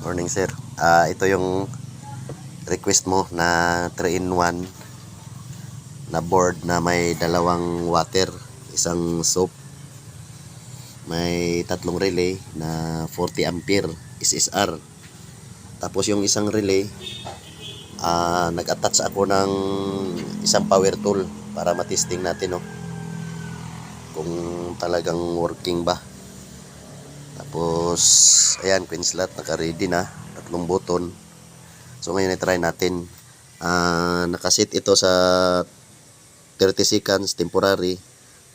Morning sir. Ito yung request mo na 3-in-1 na board na may dalawang water, isang soap, may tatlong relay na 40 ampere SSR. Tapos yung isang relay, nag-attach ako ng isang power tool para matesting natin kung talagang working ba. Tapos ayan, queen slot naka-ready na, tatlong button. So ngayon i-try natin. Nakasit ito sa 30 seconds temporary,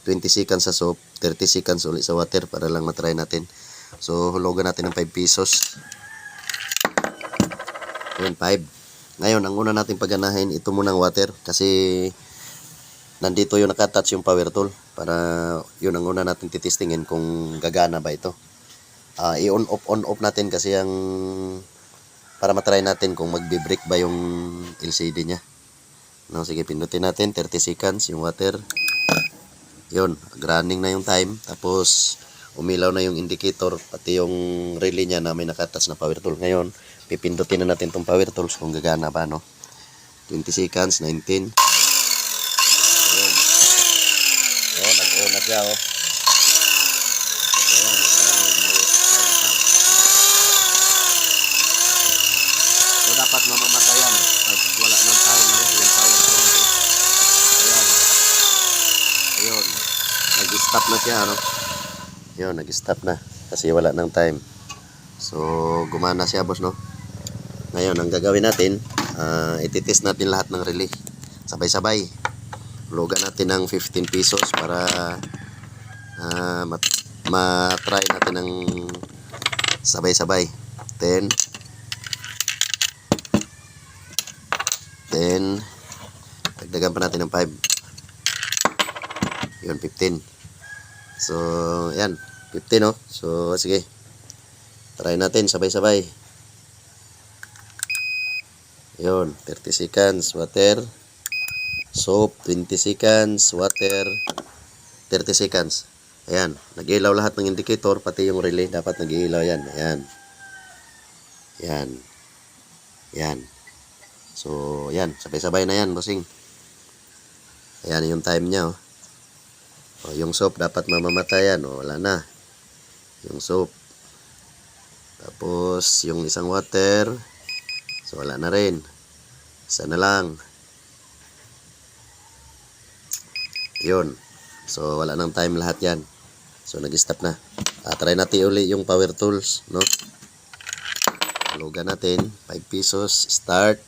20 seconds sa soap, 30 seconds ulit sa water para lang matry natin. So hulugan natin ng 5 pesos. Ayan, 5. Ngayon ang una natin paganahin, ito munang water kasi nandito yung nakatouch yung power tool, para yun ang una natin titestingin kung gagana ba ito. I-on off natin kasi ang para matry natin kung magbe-break ba yung LCD nya. No, sige, pindutin natin 30 seconds yung water. Yun, running na yung time. Tapos umilaw na yung indicator, pati yung relay nya na may nakatouch na power tool. Ngayon, pipindutin na natin tong power tools kung gagana ba, no. 20 seconds, 19. Ayun. Oh, nag-on na siya, oh. So dapat mamamatayan pag wala ng time yung power tool. Ayan. Ayun. Nag-stop na siya, no. Ayun, nag-stop na kasi wala ng time. So gumana siya, boss, no. Ngayon ang gagawin natin, ititest natin lahat ng relay sabay-sabay. Logan natin ng 15 pesos para matry natin ng sabay-sabay. 10, 10, dagdagan pa natin ng 5. Yun, 15. So yan, 15, no. So sige, try natin sabay-sabay. Yun, 30 seconds water, soap 20 seconds, water 30 seconds. Ayan, nag-ilaw lahat ng indicator, pati yung relay dapat nag-ilaw yan. Ayan. Yan. Yan. So, yan, sabay-sabay na yan, bossing. Ayan yung time niya, oh. O, yung soap dapat mamamatayan, o, wala na. Yung soap. Tapos, yung isang water, so wala na rin. Isa na lang. Yun. So wala nang time lahat yan. So nag-stop na. Try natin uli yung power tools, no. Lugan natin 5 pesos, start.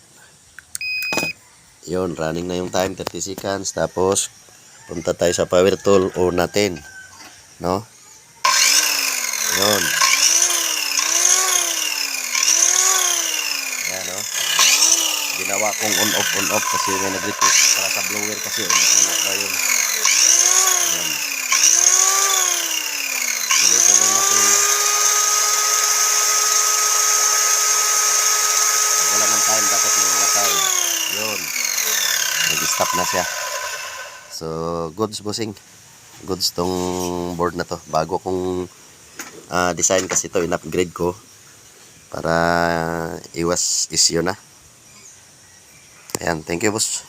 Yun, running na yung time, 30 seconds. Tapos punta tayo sa power tool, on natin, no. Yun. Ayan, no. Ginawa kong on off kasi may nag-request para sa blower kasi on off ba yun. Ayan. Sulitin lang natin. Pag wala ng time, dapat mamatay. Yun. Nag-stop na siya. So, goods, bossing. Goods tong board na to. Bago kong design kasi to, in-upgrade ko para iwas issue na. Ayan, thank you, boss.